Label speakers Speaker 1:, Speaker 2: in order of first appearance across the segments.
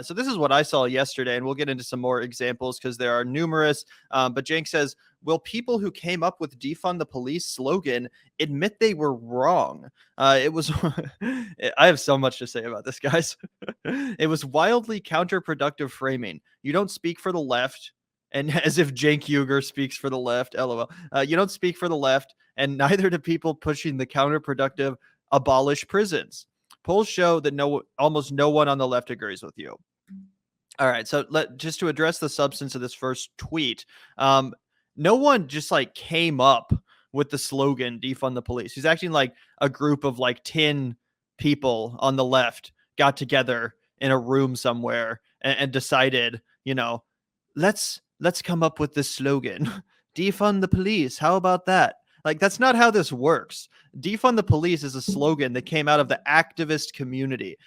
Speaker 1: So this is what I saw yesterday, and we'll get into some more examples because there are numerous. But Cenk says, will people who came up with defund the police slogan admit they were wrong? It was, I have so much to say about this, guys. It was wildly counterproductive framing. You don't speak for the left. And as if Cenk Uygur speaks for the left, lol. You don't speak for the left, and neither do people pushing the counterproductive abolish prisons. Polls show that almost no one on the left agrees with you. All right, so just to address the substance of this first tweet, no one just like came up with the slogan "defund the police." He's acting like a group of like 10 people on the left got together in a room somewhere and decided, let's come up with this slogan, "defund the police." How about that? Like, that's not how this works. Defund the police is a slogan that came out of the activist community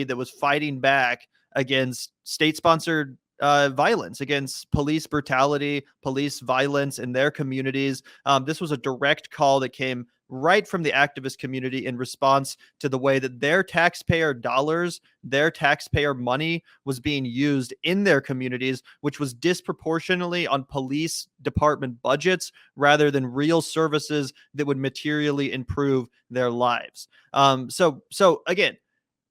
Speaker 1: that was fighting back against state-sponsored violence, against police brutality, police violence in their communities. This was a direct call that came right from the activist community in response to the way that their taxpayer dollars, their taxpayer money was being used in their communities, which was disproportionately on police department budgets rather than real services that would materially improve their lives. So again,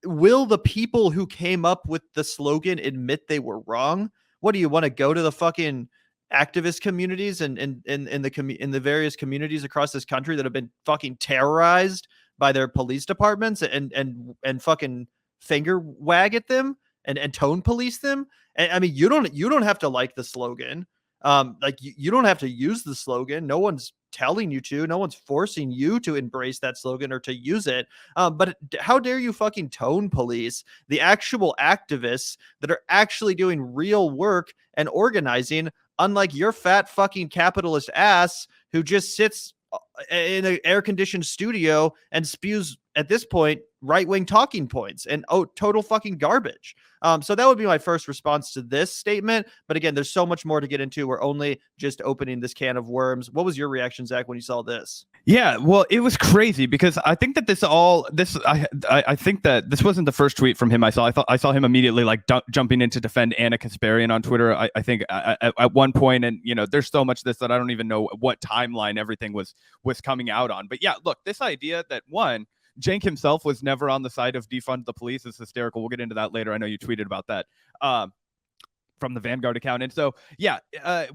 Speaker 1: will the people who came up with the slogan admit they were wrong? What do you want to go to the fucking activist communities and in the various communities across this country that have been fucking terrorized by their police departments and fucking finger wag at them and tone police them? And I mean, you don't have to like the slogan. Like you don't have to use the slogan. No one's telling you to. No one's forcing you to embrace that slogan or to use it. But how dare you fucking tone police the actual activists that are actually doing real work and organizing, unlike your fat fucking capitalist ass who just sits in an air-conditioned studio and spews, at this point, right-wing talking points and total fucking garbage. So that would be my first response to this statement. But again, there's so much more to get into. We're only just opening this can of worms. What was your reaction, Zach, when you saw this?
Speaker 2: Yeah, well, it was crazy because I think that I think that this wasn't the first tweet from him I saw. I saw him immediately like jumping in to defend Anna Kasparian on Twitter. I think at one point, and there's so much of this that I don't even know what timeline everything was coming out on. But yeah, look, this idea that Cenk himself was never on the side of defund the police is hysterical. We'll get into that later. I know you tweeted about that from the Vanguard account. And so, yeah, at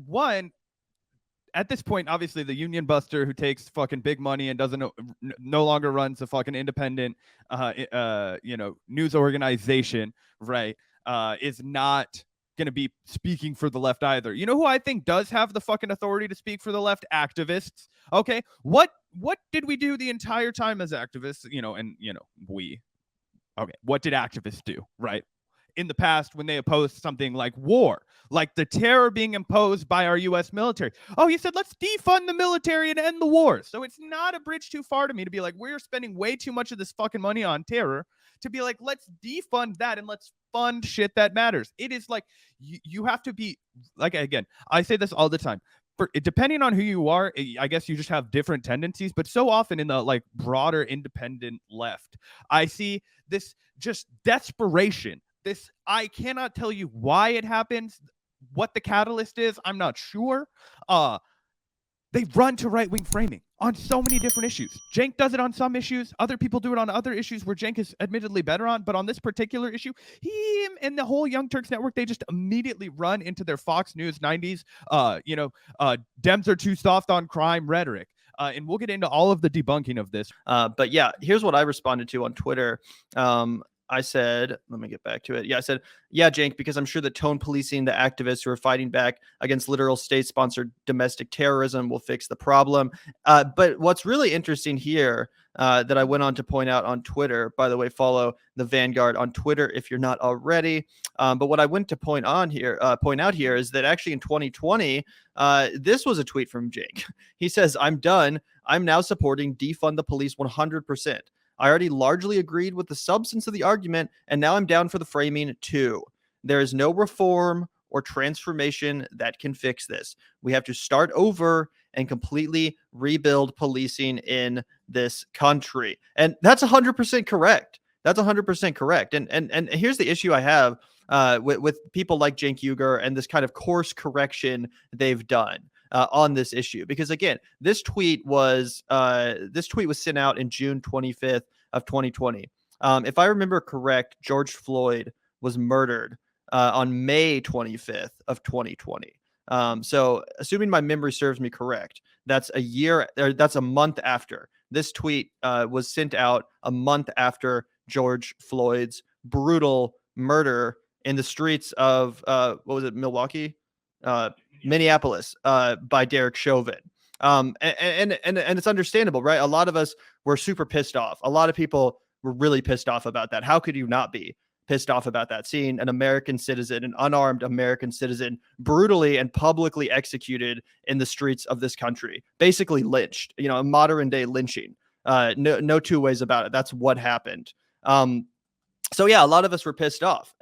Speaker 2: this point, obviously, the union buster who takes fucking big money and doesn't no longer runs a fucking independent, news organization, right, is not going to be speaking for the left either. You know who I think does have the fucking authority to speak for the left? Activists. Okay, what did we do the entire time as activists? What did activists do, right? In the past, when they opposed something like war, like the terror being imposed by our U.S. military. Oh, you said, let's defund the military and end the war. So it's not a bridge too far to me to be like, we're spending way too much of this fucking money on terror to be like, let's defund that and let's fund shit that matters. It is like, you have to be, like, again, I say this all the time. Depending on who you are, I guess you just have different tendencies, but so often in the like broader independent left, I see this just desperation. I cannot tell you why it happens, what the catalyst is. I'm not sure. They run to right-wing framing on so many different issues. Cenk does it on some issues. Other people do it on other issues where Cenk is admittedly better on. But on this particular issue, he and the whole Young Turks network, they just immediately run into their Fox News 90s, Dems are too soft on crime rhetoric. And we'll get into all of the debunking of this.
Speaker 1: But yeah, here's what I responded to on Twitter. I said, let me get back to it. Yeah, I said, yeah, Cenk, because I'm sure that tone policing the activists who are fighting back against literal state-sponsored domestic terrorism will fix the problem. But what's really interesting here that I went on to point out on Twitter, by the way, follow the Vanguard on Twitter if you're not already. But what I went to point out here is that actually in 2020, this was a tweet from Cenk. He says, I'm done. I'm now supporting defund the police 100%. I already largely agreed with the substance of the argument, and now I'm down for the framing too. There is no reform or transformation that can fix this. We have to start over and completely rebuild policing in this country. And that's 100% correct. That's 100% correct. And here's the issue I have with people like Cenk Uygur and this kind of course correction they've done on this issue. Because again, this tweet was sent out in June 25th of 2020. If I remember correct, George Floyd was murdered on May 25th of 2020. So assuming my memory serves me correct, that's a month after. This tweet was sent out a month after George Floyd's brutal murder in the streets of what was it, Milwaukee, Minneapolis, by Derek Chauvin. And it's understandable, right? A lot of us were super pissed off. A lot of people were really pissed off about that. How could you not be pissed off about that? Seeing an American citizen, an unarmed American citizen, brutally and publicly executed in the streets of this country, basically lynched, a modern day lynching. No two ways about it. That's what happened. So yeah, a lot of us were pissed off.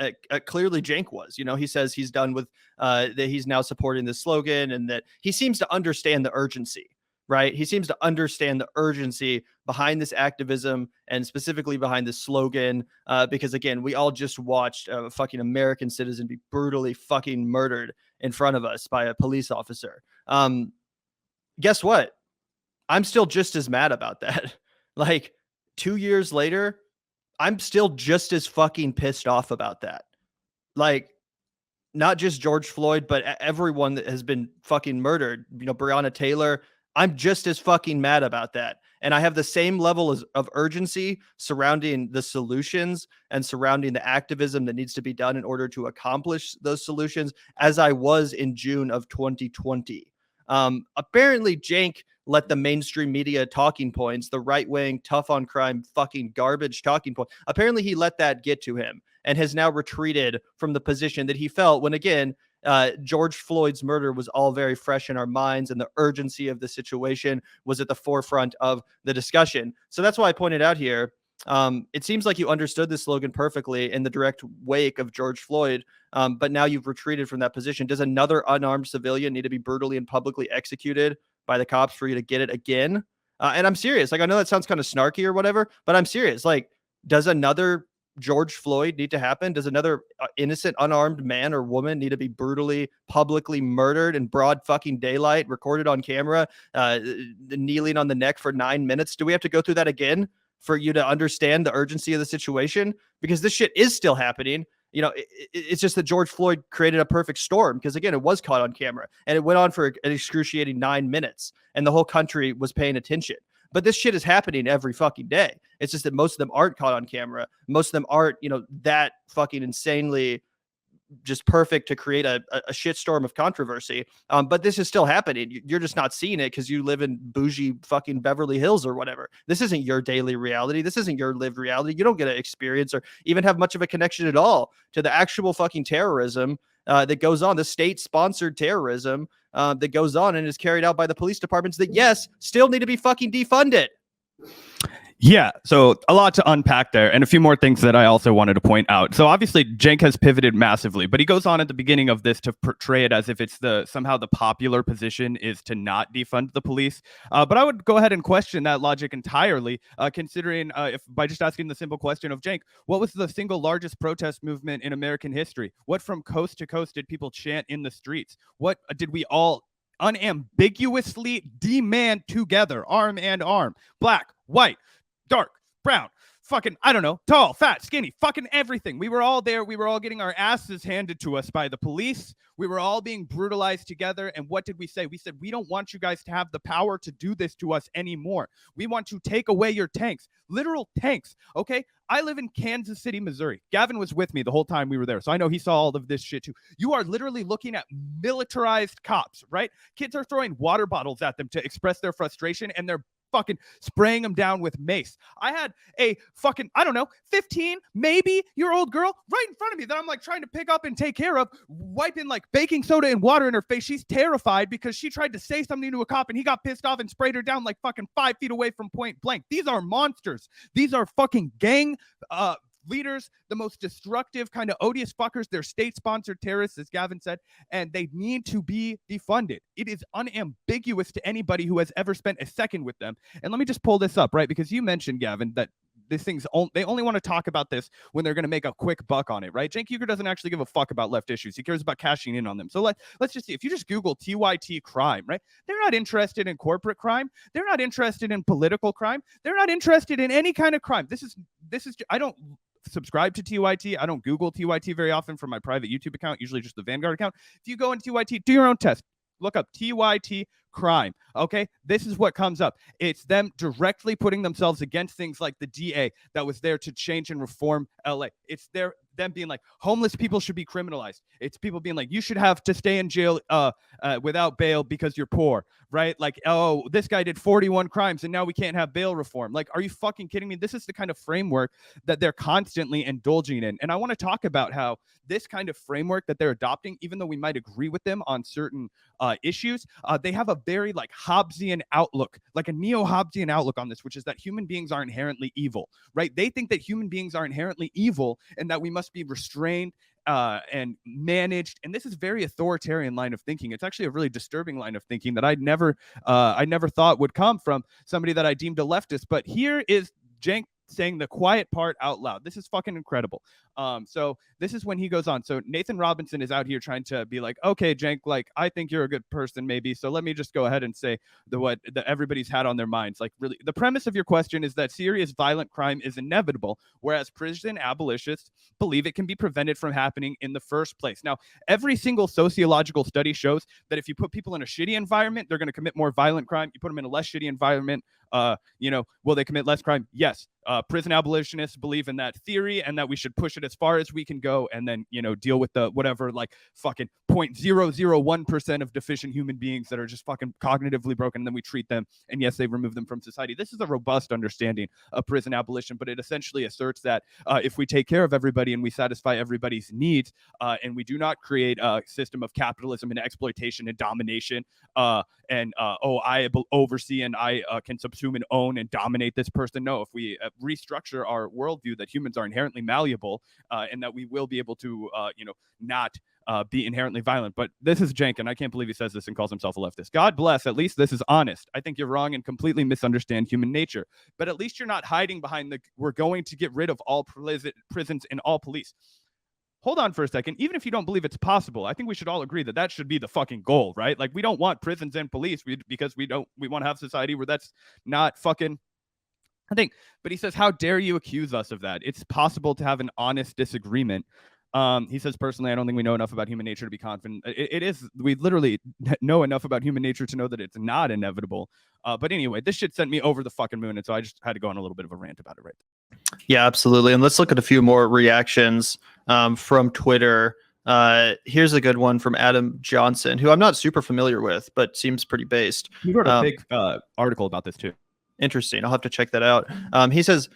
Speaker 1: Clearly, Cenk was. He says he's done with that. He's now supporting this slogan, and that he seems to understand the urgency. Right? He seems to understand the urgency behind this activism and specifically behind this slogan. Because again, we all just watched a fucking American citizen be brutally fucking murdered in front of us by a police officer. Guess what? I'm still just as mad about that. Like 2 years later, I'm still just as fucking pissed off about that. Like, not just George Floyd, but everyone that has been fucking murdered. Breonna Taylor. I'm just as fucking mad about that. And I have the same level of urgency surrounding the solutions and surrounding the activism that needs to be done in order to accomplish those solutions as I was in June of 2020. Apparently, Cenk let the mainstream media talking points, the right-wing, tough on crime, fucking garbage talking point, apparently he let that get to him and has now retreated from the position that he felt when, again, George Floyd's murder was all very fresh in our minds and the urgency of the situation was at the forefront of the discussion. So that's why I pointed out here, it seems like you understood this slogan perfectly in the direct wake of George Floyd, but now you've retreated from that position. Does another unarmed civilian need to be brutally and publicly executed by the cops for you to get it again? And I'm serious. Like, I know that sounds kind of snarky or whatever, but I'm serious. Like, does another George Floyd need to happen? Does another innocent, unarmed man or woman need to be brutally, publicly murdered in broad fucking daylight, recorded on camera, kneeling on the neck for 9 minutes? Do we have to go through that again for you to understand the urgency of the situation? Because this shit is still happening. It's just that George Floyd created a perfect storm because, again, it was caught on camera and it went on for an excruciating 9 minutes and the whole country was paying attention. But this shit is happening every fucking day. It's just that most of them aren't caught on camera. Most of them aren't, that fucking insanely just perfect to create a shitstorm of controversy. But this is still happening. You're just not seeing it because you live in bougie fucking Beverly Hills or whatever. This isn't your daily reality. This isn't your lived reality. You don't get to experience or even have much of a connection at all to the actual fucking terrorism that goes on, the state-sponsored terrorism that goes on and is carried out by the police departments that, yes, still need to be fucking defunded.
Speaker 2: Yeah, so a lot to unpack there, and a few more things that I also wanted to point out. So obviously, Cenk has pivoted massively, but he goes on at the beginning of this to portray it as if it's somehow the popular position is to not defund the police. But I would go ahead and question that logic entirely, considering if by just asking the simple question of Cenk, what was the single largest protest movement in American history? What from coast to coast did people chant in the streets? What did we all unambiguously demand together, arm in arm, black, white, dark, brown, fucking, I don't know, tall, fat, skinny, fucking everything. We were all there. We were all getting our asses handed to us by the police. We were all being brutalized together. And what did we say? We said, we don't want you guys to have the power to do this to us anymore. We want to take away your tanks, literal tanks. Okay. I live in Kansas City, Missouri. Gavin was with me the whole time we were there. So I know he saw all of this shit too. You are literally looking at militarized cops, right? Kids are throwing water bottles at them to express their frustration and they're fucking spraying them down with mace. I had a fucking, I don't know, 15, maybe year old girl right in front of me that I'm like trying to pick up and take care of, wiping like baking soda and water in her face. She's terrified because she tried to say something to a cop and he got pissed off and sprayed her down like fucking 5 feet away from point blank. These are monsters. These are fucking gang leaders, the most destructive kind of odious fuckers. They're state-sponsored terrorists, as Gavin said, and they need to be defunded. It is unambiguous to anybody who has ever spent a second with them. And let me just pull this up, right? Because you mentioned, Gavin, that this thing's they only want to talk about this when they're going to make a quick buck on it, right? Cenk Uygur doesn't actually give a fuck about left issues. He cares about cashing in on them. So let's just see. If you just Google TYT crime, right? They're not interested in corporate crime. They're not interested in political crime. They're not interested in any kind of crime. This is I don't subscribe to TYT. I don't Google TYT very often from my private YouTube account, usually just the Vanguard account. If you go into TYT, do your own test. Look up TYT crime. Okay, this is what comes up. It's them directly putting themselves against things like the DA that was there to change and reform LA. It's them being like, homeless people should be criminalized. It's people being like, you should have to stay in jail without bail because you're poor, right? Like, oh, this guy did 41 crimes and now we can't have bail reform. Like, are you fucking kidding me? This is the kind of framework that they're constantly indulging in. And I want to talk about how this kind of framework that they're adopting, even though we might agree with them on certain issues, they have a very like Hobbesian outlook, like a neo-Hobbesian outlook on this, which is that human beings are inherently evil, right? They think that human beings are inherently evil and that we must be restrained and managed. And this is very authoritarian line of thinking. It's actually a really disturbing line of thinking that I never thought would come from somebody that I deemed a leftist. But here is Cenk saying the quiet part out loud. This is fucking incredible. So this is when he goes on. So Nathan Robinson is out here trying to be like, okay, Cenk, like, I think you're a good person, maybe. So let me just go ahead and say what everybody's had on their minds. Like, really, the premise of your question is that serious violent crime is inevitable, whereas prison abolitionists believe it can be prevented from happening in the first place. Now, every single sociological study shows that if you put people in a shitty environment, they're going to commit more violent crime. You put them in a less shitty environment, will they commit less crime? Yes. Prison abolitionists believe in that theory and that we should push it as far as we can go and then, deal with the whatever, like fucking 0.001% of deficient human beings that are just fucking cognitively broken. And then we treat them. And yes, they remove them from society. This is a robust understanding of prison abolition, but it essentially asserts that if we take care of everybody and we satisfy everybody's needs and we do not create a system of capitalism and exploitation and domination I oversee and I can subsume and own and dominate this person. No, if we restructure our worldview that humans are inherently malleable and that we will be able to, not be inherently violent. But this is Cenk, and I can't believe he says this and calls himself a leftist. God bless. At least this is honest. I think you're wrong and completely misunderstand human nature. But at least you're not hiding behind we're going to get rid of all prisons and all police. Hold on for a second. Even if you don't believe it's possible, I think we should all agree that that should be the fucking goal, right? Like, we don't want prisons and police because we want to have society where that's not fucking I think. But he says, how dare you accuse us of that? It's possible to have an honest disagreement. He says, personally, I don't think we know enough about human nature to be confident. It is. We literally know enough about human nature to know that it's not inevitable. But anyway, this shit sent me over the fucking moon. And so I just had to go on a little bit of a rant about it right there.
Speaker 1: Yeah, absolutely. And let's look at a few more reactions from Twitter. Here's a good one from Adam Johnson, who I'm not super familiar with, but seems pretty based.
Speaker 2: He wrote a big article about this too.
Speaker 1: Interesting. I'll have to check that out. He says,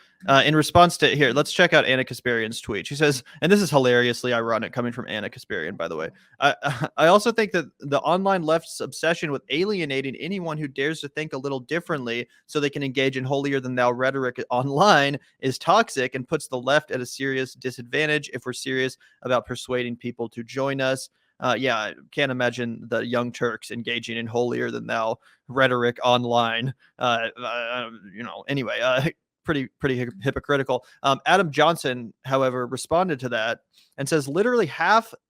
Speaker 1: in response to here, let's check out Anna Kasparian's tweet. She says, and this is hilariously ironic coming from Anna Kasparian, by the way. I also think that the online left's obsession with alienating anyone who dares to think a little differently so they can engage in holier than thou rhetoric online is toxic and puts the left at a serious disadvantage if we're serious about persuading people to join us. Yeah, I can't imagine the young Turks engaging in holier than thou rhetoric online. Anyway, pretty hypocritical. Adam Johnson, however, responded to that and says literally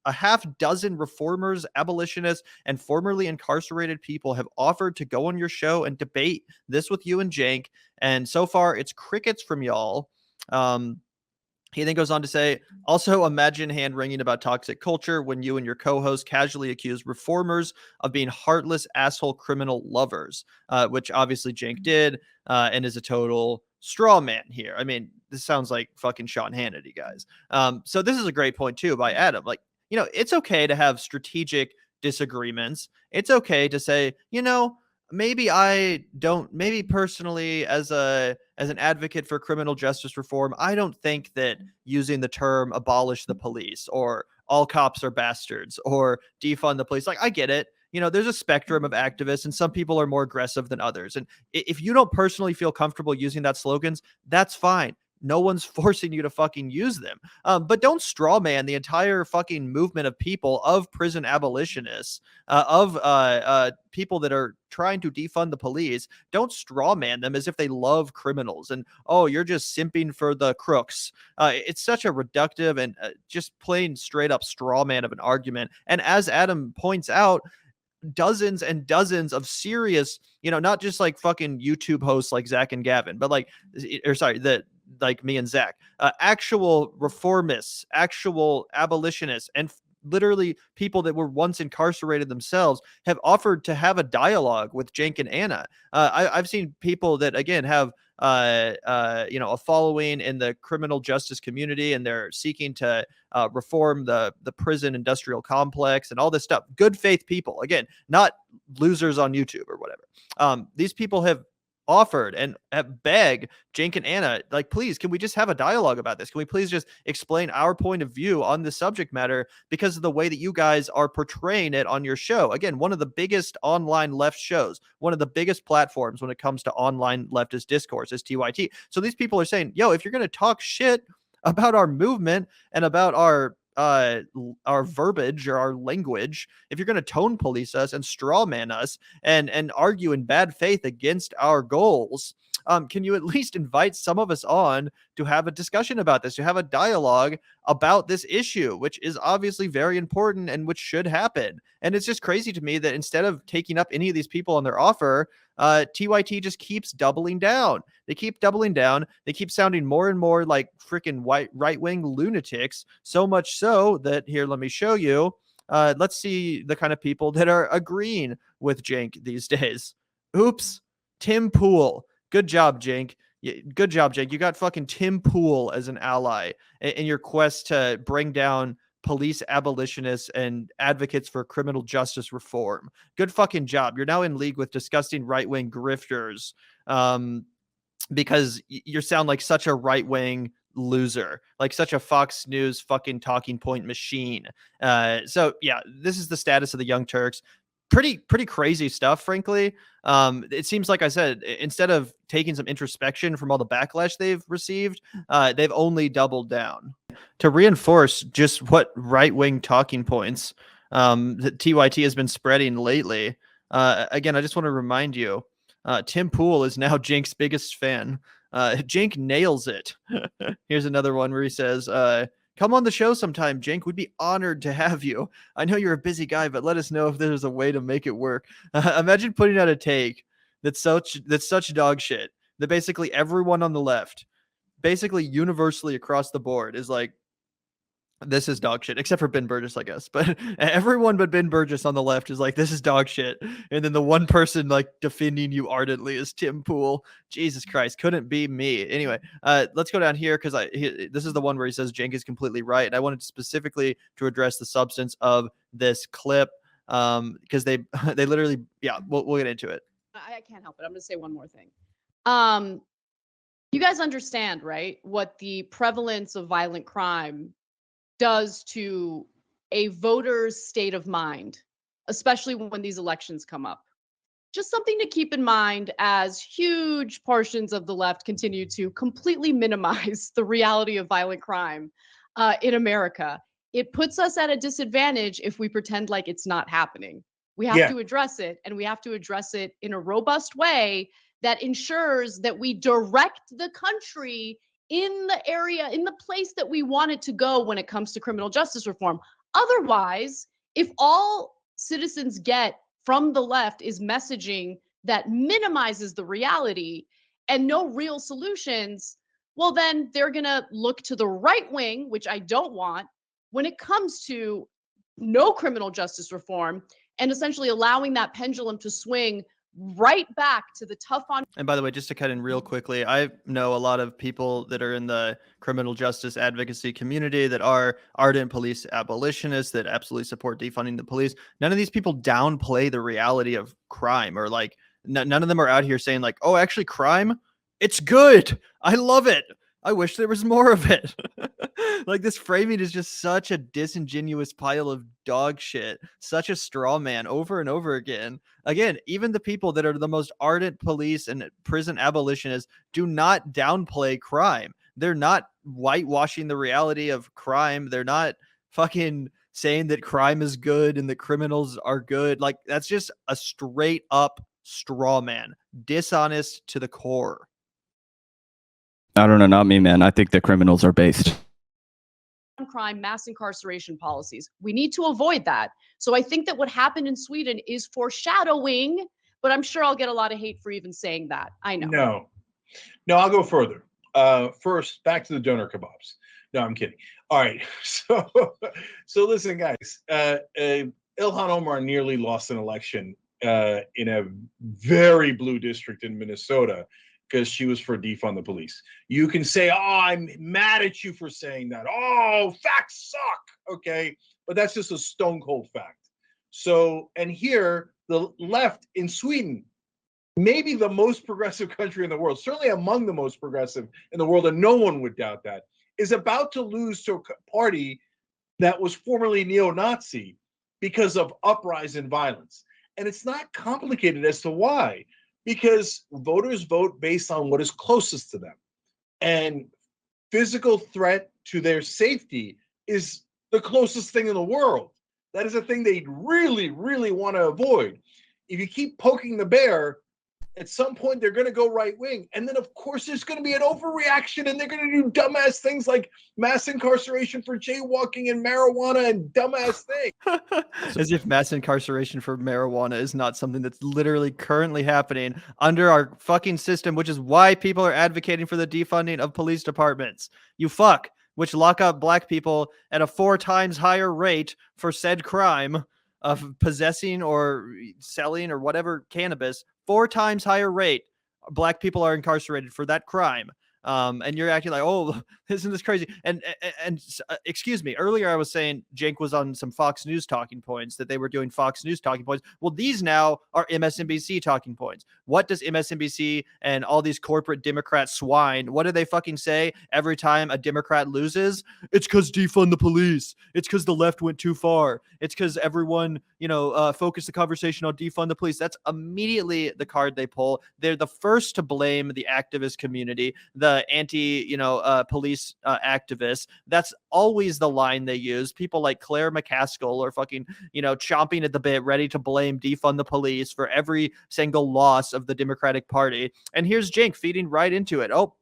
Speaker 1: a half dozen reformers, abolitionists, and formerly incarcerated people have offered to go on your show and debate this with you and Cenk. And so far, it's crickets from y'all. He then goes on to say, also imagine hand-wringing about toxic culture when you and your co-host casually accuse reformers of being heartless asshole criminal lovers, which obviously Cenk did and is a total straw man here. I mean, this sounds like fucking Sean Hannity, guys. So this is a great point, too, by Adam. Like, it's okay to have strategic disagreements. It's okay to say, maybe personally as an advocate for criminal justice reform, I don't think that using the term abolish the police or all cops are bastards or defund the police, like, I get it. There's a spectrum of activists and some people are more aggressive than others. And if you don't personally feel comfortable using that slogans, that's fine. no one's forcing you to fucking use them. But don't straw man the entire fucking movement of people, of prison abolitionists, of people that are trying to defund the police. Don't straw man them as if they love criminals and, oh, you're just simping for the crooks. It's such a reductive and just plain straight up straw man of an argument. And as Adam points out, dozens and dozens of serious, not just like fucking YouTube hosts like Zac and Gavin, but like, or sorry, that like me and Zac, actual reformists, actual abolitionists, and literally people that were once incarcerated themselves have offered to have a dialogue with Cenk and Anna. I've seen people that again have a following in the criminal justice community, and they're seeking to reform the prison industrial complex and all this stuff. Good faith people, again, not losers on YouTube or whatever. These people have offered and have begged Cenk and Anna, like, please, can we just have a dialogue about this? Can we please just explain our point of view on this subject matter, because of the way that you guys are portraying it on your show? Again, one of the biggest online left shows, one of the biggest platforms when it comes to online leftist discourse is TYT. So these people are saying, yo, if you're going to talk shit about our movement and about our verbiage or our language, if you're going to tone police us and straw man us and argue in bad faith against our goals, can you at least invite some of us on to have a discussion about this, to have a dialogue about this issue, which is obviously very important and which should happen? And it's just crazy to me that instead of taking up any of these people on their offer, TYT just keeps doubling down. They keep doubling down. They keep sounding more and more like freaking right-wing lunatics, so much so that, here, let me show you. Let's see the kind of people that are agreeing with Cenk these days. Oops. Tim Pool. Good job, Cenk. Good job, Cenk. You got fucking Tim Pool as an ally in your quest to bring down police abolitionists and advocates for criminal justice reform. Good fucking job. You're now in league with disgusting right-wing grifters, because you sound like such a right-wing loser, like such a Fox News fucking talking point machine. So yeah, this is the status of the Young Turks. Pretty crazy stuff, frankly. It seems like I said, instead of taking some introspection from all the backlash they've received, they've only doubled down to reinforce just what right-wing talking points that TYT has been spreading lately. Again, I just want to remind you, Tim Pool is now Cenk's biggest fan. Cenk nails it. Here's another one where he says, come on the show sometime, Cenk. We'd be honored to have you. I know you're a busy guy, but let us know if there's a way to make it work. Imagine putting out a take that's such dog shit that basically everyone on the left, basically universally across the board, is like, this is dog shit, except for Ben Burgess, I guess. But everyone but Ben Burgess on the left is like, this is dog shit. And then the one person like defending you ardently is Tim Pool. Jesus Christ, couldn't be me. Anyway, let's go down here, because this is the one where he says Cenk is completely right. And I wanted specifically to address the substance of this clip, because they literally, yeah, we'll get into it.
Speaker 3: I can't help it. I'm going to say one more thing. You guys understand, right, what the prevalence of violent crime does to a voter's state of mind, especially when these elections come up. Just something to keep in mind as huge portions of the left continue to completely minimize the reality of violent crime in America. It puts us at a disadvantage if we pretend like it's not happening. We have to address it, and we have to address it in a robust way that ensures that we direct the country in the area, in the place that we want it to go when it comes to criminal justice reform. Otherwise, if all citizens get from the left is messaging that minimizes the reality and no real solutions, well, then they're going to look to the right wing, which I don't want, when it comes to no criminal justice reform, and essentially allowing that pendulum to swing right back to the tough on.
Speaker 1: And by the way, just to cut in real quickly, I know a lot of people that are in the criminal justice advocacy community that are ardent police abolitionists that absolutely support defunding the police. None of these people downplay the reality of crime, or like none of them are out here saying like, oh, actually crime, it's good. I love it. I wish there was more of it. Like, this framing is just such a disingenuous pile of dog shit, such a straw man over and over again. Again, even the people that are the most ardent police and prison abolitionists do not downplay crime. They're not whitewashing the reality of crime. They're not fucking saying that crime is good and that criminals are good. Like, that's just a straight up straw man, dishonest to the core.
Speaker 2: I don't know, not me, man. I think the criminals are based.
Speaker 3: Crime, mass incarceration policies. We need to avoid that. So I think that what happened in Sweden is foreshadowing, but I'm sure I'll get a lot of hate for even saying that. I know.
Speaker 4: No, I'll go further. First, back to the doner kebabs. No, I'm kidding. All right. So listen, guys. Ilhan Omar nearly lost an election in a very blue district in Minnesota because she was for defund the police. You can say, oh, I'm mad at you for saying that. Oh, facts suck. Okay. But that's just a stone cold fact. So, and here, the left in Sweden, maybe the most progressive country in the world, certainly among the most progressive in the world, and no one would doubt that, is about to lose to a party that was formerly neo-Nazi because of uprising violence. And it's not complicated as to why. Because voters vote based on what is closest to them. And physical threat to their safety is the closest thing in the world. That is a thing they really, really want to avoid. If you keep poking the bear, at some point they're going to go right wing. And then, of course, there's going to be an overreaction and they're going to do dumbass things like mass incarceration for jaywalking and marijuana and dumbass things.
Speaker 1: As if mass incarceration for marijuana is not something that's literally currently happening under our fucking system, which is why people are advocating for the defunding of police departments. You fuck, which lock up black people at a 4 times higher rate for said crime of possessing or selling or whatever cannabis. 4 times higher rate. Black people are incarcerated for that crime. And you're acting like, oh, isn't this crazy? And excuse me, earlier I was saying Cenk was on some Fox News talking points, that they were doing Fox News talking points. Well, these now are MSNBC talking points. What does MSNBC and all these corporate Democrat swine, what do they fucking say every time a Democrat loses? It's because defund the police. It's because the left went too far. It's because everyone, focused the conversation on defund the police. That's immediately the card they pull. They're the first to blame the activist community, the police activists. That's always the line they use. People like Claire McCaskill are fucking, chomping at the bit, ready to blame defund the police for every single loss of the Democratic Party. And here's Cenk feeding right into it. Oh,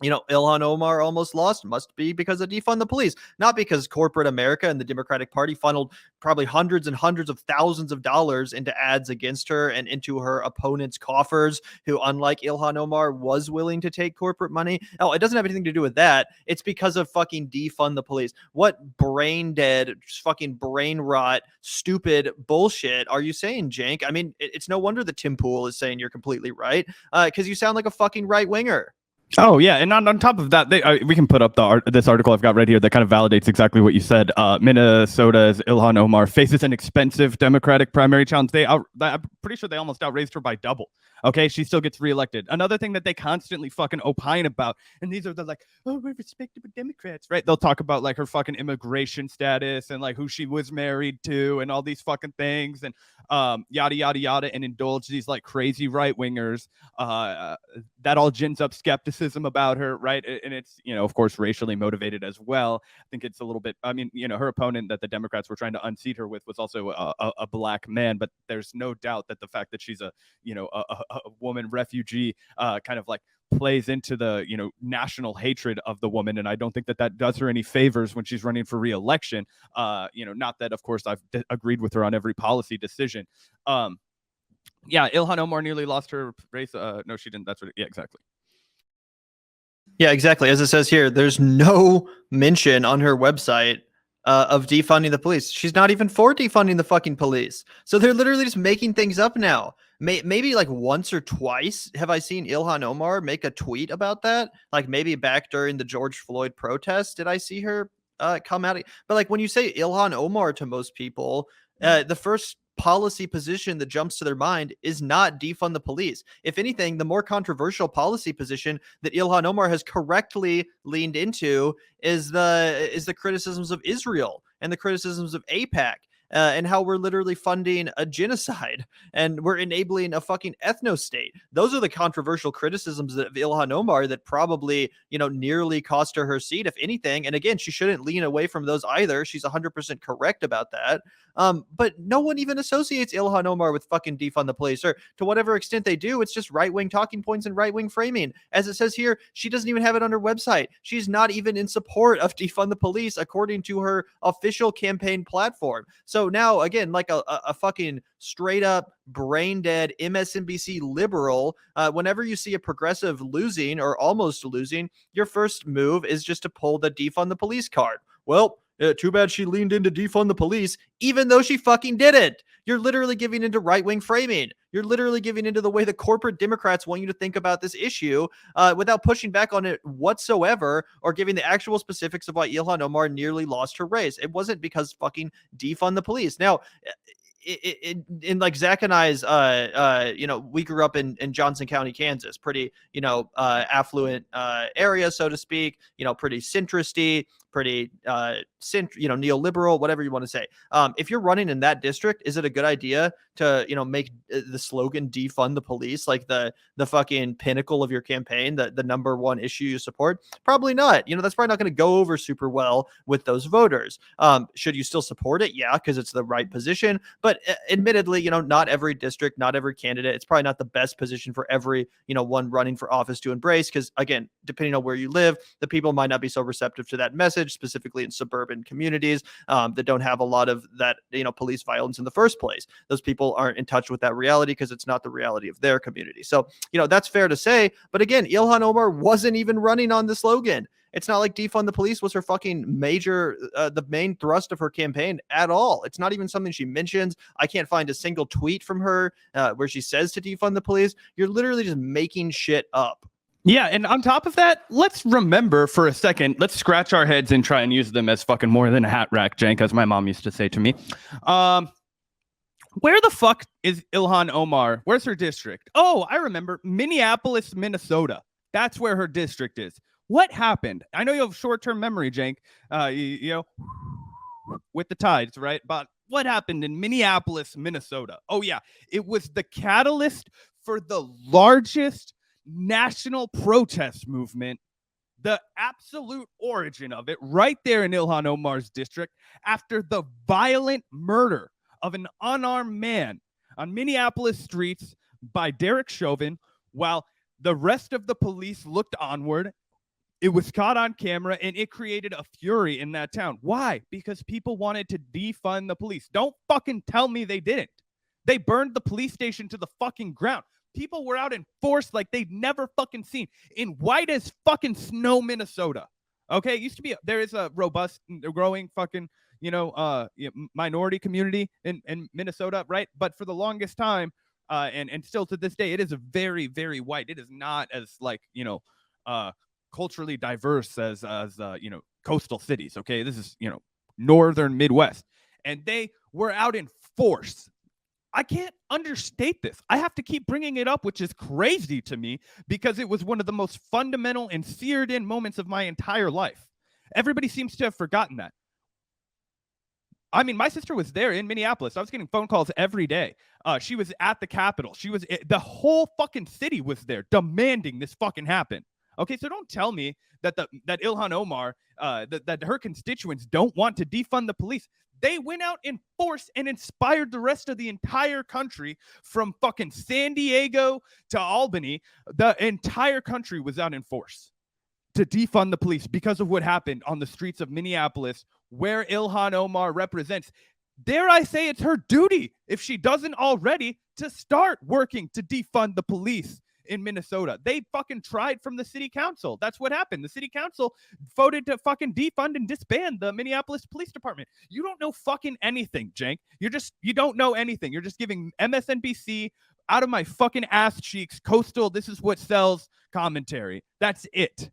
Speaker 1: Ilhan Omar almost lost. Must be because of defund the police, not because corporate America and the Democratic Party funneled probably hundreds and hundreds of thousands of dollars into ads against her and into her opponents' coffers, who, unlike Ilhan Omar, was willing to take corporate money. Oh, it doesn't have anything to do with that. It's because of fucking defund the police. What brain dead, fucking brain rot, stupid bullshit are you saying, Cenk? I mean, it's no wonder that Tim Pool is saying you're completely right, because you sound like a fucking right winger.
Speaker 2: Oh yeah, and on top of that, we can put up this article I've got right here that kind of validates exactly what you said. Minnesota's Ilhan Omar faces an expensive Democratic primary challenge. I'm pretty sure they almost outraised her by double. Okay, she still gets reelected. Another thing that they constantly fucking opine about, and these are the like, oh, we're respectable Democrats, right? They'll talk about like her fucking immigration status and like who she was married to and all these fucking things and yada yada yada, and indulge these like crazy right wingers. That all gins up skepticism about her, right? And it's, of course, racially motivated as well. I think it's a little bit, her opponent that the Democrats were trying to unseat her with was also a black man, but there's no doubt that the fact that she's a woman refugee kind of like plays into the, national hatred of the woman. And I don't think that does her any favors when she's running for re-election. Not that, of course, I've agreed with her on every policy decision. Yeah, Ilhan Omar nearly lost her race. No, she didn't. Yeah, exactly.
Speaker 1: Yeah, exactly. As it says here, there's no mention on her website of defunding the police. She's not even for defunding the fucking police. So they're literally just making things up now. Maybe like once or twice have I seen Ilhan Omar make a tweet about that. Like maybe back during the George Floyd protest, did I see her come out? But like when you say Ilhan Omar to most people, the first policy position that jumps to their mind is not defund the police. If anything, the more controversial policy position that Ilhan Omar has correctly leaned into is the criticisms of Israel and the criticisms of AIPAC. and how we're literally funding a genocide and we're enabling a fucking ethno-state. Those are the controversial criticisms of Ilhan Omar that probably, nearly cost her seat, if anything. And again, she shouldn't lean away from those either. She's 100% correct about that. But no one even associates Ilhan Omar with fucking defund the police, or to whatever extent they do, it's just right-wing talking points and right-wing framing. As it says here, she doesn't even have it on her website. She's not even in support of defund the police, according to her official campaign platform. So now, again, like a fucking straight up brain dead MSNBC liberal, whenever you see a progressive losing or almost losing, your first move is just to pull the defund the police card. Well, too bad she leaned into defund the police, even though she fucking didn't. You're literally giving into right-wing framing. You're literally giving into the way the corporate Democrats want you to think about this issue, without pushing back on it whatsoever or giving the actual specifics of why Ilhan Omar nearly lost her race. It wasn't because fucking defund the police. Now, in like Zach and I's, we grew up in Johnson County, Kansas, pretty, affluent area, so to speak, pretty centristy, pretty, neoliberal, whatever you want to say. If you're running in that district, is it a good idea to, make the slogan defund the police like the fucking pinnacle of your campaign, the number one issue you support? Probably not. That's probably not going to go over super well with those voters. Should you still support it? Yeah, because it's the right position. But admittedly, not every district, not every candidate, it's probably not the best position for every, one running for office to embrace. Because again, depending on where you live, the people might not be so receptive to that message, specifically in suburban communities that don't have a lot of that, police violence in the first place. Those people aren't in touch with that reality because it's not the reality of their community. So, that's fair to say. But again, Ilhan Omar wasn't even running on the slogan. It's not like defund the police was her fucking major, the main thrust of her campaign at all. It's not even something she mentions. I can't find a single tweet from her where she says to defund the police. You're literally just making shit up.
Speaker 2: Yeah, and on top of that, let's remember for a second, let's scratch our heads and try and use them as fucking more than a hat rack, Cenk, as my mom used to say to me. Where the fuck is Ilhan Omar? Where's her district? Oh, I remember. Minneapolis, Minnesota. That's where her district is. What happened? I know you have short-term memory, Cenk, with the tides, right? But what happened in Minneapolis, Minnesota? Oh, yeah. It was the catalyst for the largest national protest movement, the absolute origin of it, right there in Ilhan Omar's district, after the violent murder of an unarmed man on Minneapolis streets by Derek Chauvin, while the rest of the police looked onward. It was caught on camera, and it created a fury in that town. Why? Because people wanted to defund the police. Don't fucking tell me they didn't. They burned the police station to the fucking ground. People were out in force like they'd never fucking seen in white as fucking snow, Minnesota. Okay, it used to be, there is a robust, growing fucking, minority community in Minnesota, right? But for the longest time, and still to this day, it is a very, very white. It is not as like, culturally diverse as coastal cities. Okay, this is northern Midwest, and they were out in force. I can't understate this. I have to keep bringing it up, which is crazy to me because it was one of the most fundamental and seared in moments of my entire life. Everybody seems to have forgotten that. I mean, my sister was there in Minneapolis. I was getting phone calls every day. She was at the Capitol. The whole fucking city was there demanding this fucking happen. Okay, so don't tell me that Ilhan Omar, that her constituents don't want to defund the police. They went out in force and inspired the rest of the entire country, from fucking San Diego to Albany. The entire country was out in force to defund the police because of what happened on the streets of Minneapolis, where Ilhan Omar represents. Dare I say it's her duty, if she doesn't already, to start working to defund the police in Minnesota. They fucking tried from the city council. That's what happened. The city council voted to fucking defund and disband the Minneapolis Police Department. You don't know fucking anything, Cenk. You don't know anything. You're just giving MSNBC out of my fucking ass cheeks coastal, this is what sells commentary. That's it.